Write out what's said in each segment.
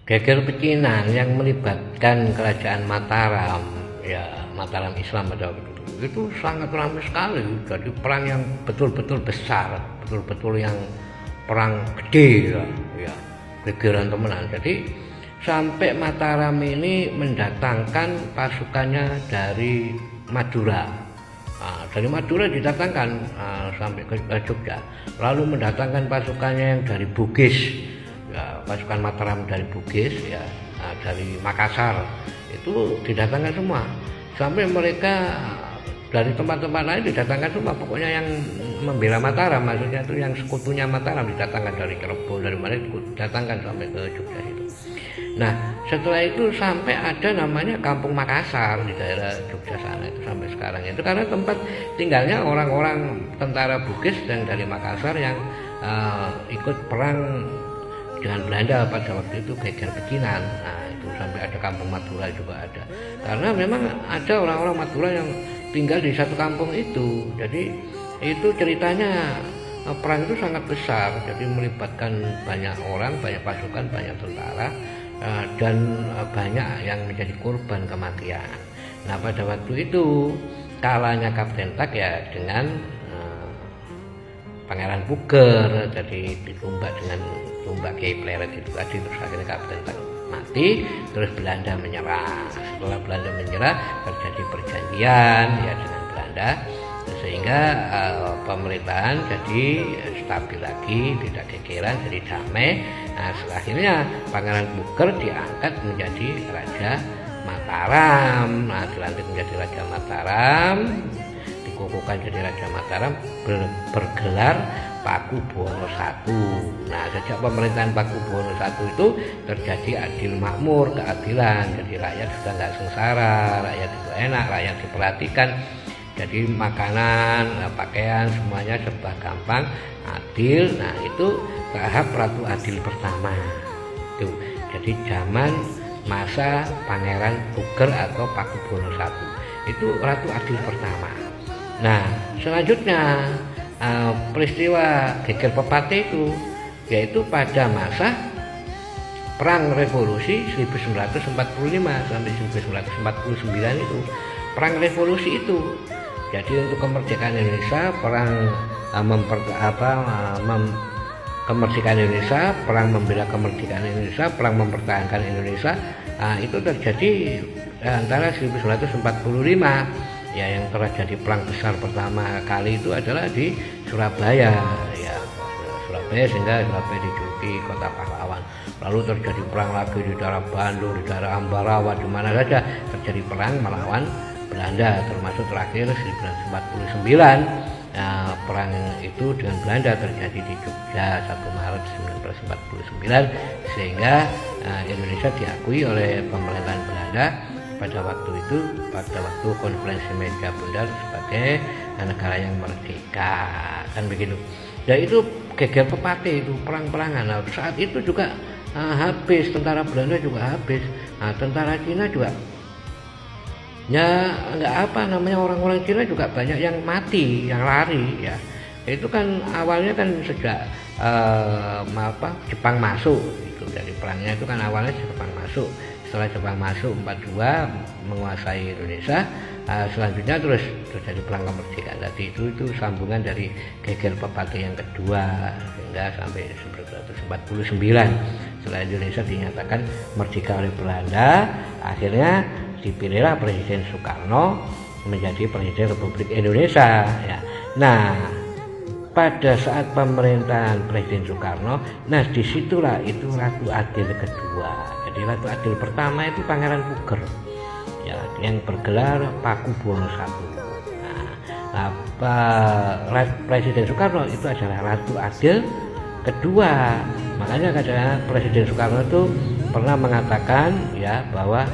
Geger pecinan yang melibatkan kerajaan Mataram, ya Mataram Islam pada waktu itu sangat ramai sekali. Jadi perang yang betul-betul besar, betul-betul yang perang gede ya, gegeran temenan. Jadi sampai Mataram ini mendatangkan pasukannya dari Madura. Dari Madura didatangkan sampai ke Jogja, lalu mendatangkan pasukannya yang dari Bugis. Ya, pasukan Mataram dari Bugis ya, dari Makassar itu didatangkan semua, sampai mereka dari tempat-tempat lain didatangkan semua, pokoknya yang membela Mataram, maksudnya itu yang sekutunya Mataram didatangkan dari Cirebon, dari mana didatangkan sampai ke Jogja itu. Nah setelah itu sampai ada namanya Kampung Makassar di daerah Jogja sana itu sampai sekarang, itu karena tempat tinggalnya orang-orang tentara Bugis yang dari Makassar yang ikut perang dengan Belanda pada waktu itu, geger pecinan. Nah itu sampai ada Kampung Madura juga ada, karena memang ada orang-orang Madura yang tinggal di satu kampung itu. Jadi itu ceritanya perang itu sangat besar, jadi melibatkan banyak orang, banyak pasukan, banyak tentara, dan banyak yang menjadi korban kematian. Nah pada waktu itu kalahnya Kapten Tak ya dengan Pangeran Puger, jadi ditumbak dengan tumbak Kiai Pleret itu tadi. Terus akhirnya Kapten Tak mati, terus Belanda menyerah. Setelah Belanda menyerah terjadi perjanjian ya dengan Belanda, sehingga pemerintahan jadi stabil lagi, tidak gegeran, jadi damai. Nah akhirnya Pangeran Puger diangkat menjadi Raja Mataram. Nah dilantik menjadi Raja Mataram, dikukuhkan jadi Raja Mataram, bergelar Pakubuwono I. Nah sejak pemerintahan Pakubuwono I itu terjadi adil makmur, keadilan, jadi rakyat sudah nggak sengsara, rakyat itu enak, rakyat diperhatikan, jadi makanan, pakaian semuanya serba gampang, adil. Nah itu tahap Ratu Adil pertama itu, jadi zaman masa Pangeran Puger atau Pakubuwono I itu Ratu Adil pertama. Nah selanjutnya peristiwa geger pepatih itu yaitu pada masa Perang Revolusi 1945 sampai 1949 itu, Perang Revolusi itu. Jadi untuk kemerdekaan Indonesia, perang kemerdekaan Indonesia, perang membela kemerdekaan Indonesia, perang mempertahankan Indonesia, itu terjadi antara 1945 ya. Yang terjadi perang besar pertama kali itu adalah di Surabaya ya, Surabaya, sehingga Surabaya dijuluki kota pahlawan. Lalu terjadi perang lagi di daerah Bandung, di daerah Ambarawa, di mana saja terjadi perang melawan Belanda, termasuk terakhir 1949. Nah, perang itu dengan Belanda terjadi di Jogja 1 Maret 1949, sehingga Indonesia diakui oleh pemerintahan Belanda pada waktu itu, pada waktu konferensi meja bundar sebagai negara yang merdeka, kan begitu. Dan itu geger pepatih itu, perang-perangan. Nah, saat itu juga habis, tentara Belanda juga habis. Nah, tentara Cina juga ya nggak apa namanya, orang-orang Cina juga banyak yang mati, yang lari ya. Itu kan awalnya kan sejak Jepang masuk itu, dari perangnya itu kan awalnya Jepang masuk. Setelah Jepang masuk 42 menguasai Indonesia, selanjutnya terus terjadi perang kemerdekaan tadi itu sambungan dari geger pepatih yang kedua, sehingga sampai 1949 setelah Indonesia dinyatakan merdeka oleh Belanda, akhirnya dipilihlah Presiden Soekarno menjadi Presiden Republik Indonesia ya. Nah pada saat pemerintahan Presiden Soekarno, nah disitulah itu Ratu Adil kedua. Jadi Ratu Adil pertama itu Pangeran Puger ya, yang bergelar Pakubuwono I. Nah, Presiden Soekarno itu adalah Ratu Adil kedua. Makanya kadang Presiden Soekarno itu pernah mengatakan ya bahwa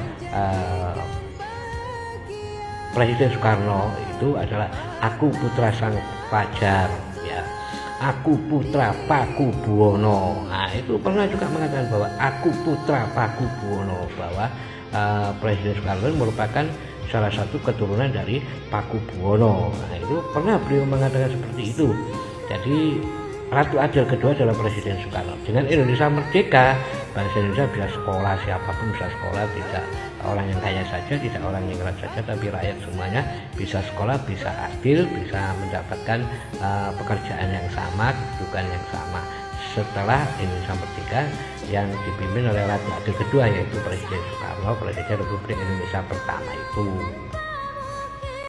Presiden Soekarno itu adalah aku putra sang fajar ya, aku putra Pakubuwono. Nah itu pernah juga mengatakan bahwa aku putra Pakubuwono, bahwa Presiden Soekarno merupakan salah satu keturunan dari Pakubuwono. Nah itu pernah beliau mengatakan seperti itu. Jadi Ratu Adil kedua adalah Presiden Soekarno. Dengan Indonesia merdeka, bangsa Indonesia bisa sekolah, siapapun bisa sekolah, tidak orang yang kaya saja, tidak orang yang keras saja, tapi rakyat semuanya bisa sekolah, bisa adil, bisa mendapatkan pekerjaan yang sama, kedudukan yang sama. Setelah Indonesia merdeka yang dipimpin oleh Ratu Adil kedua, yaitu Presiden Soekarno, Presiden Republik Indonesia pertama itu.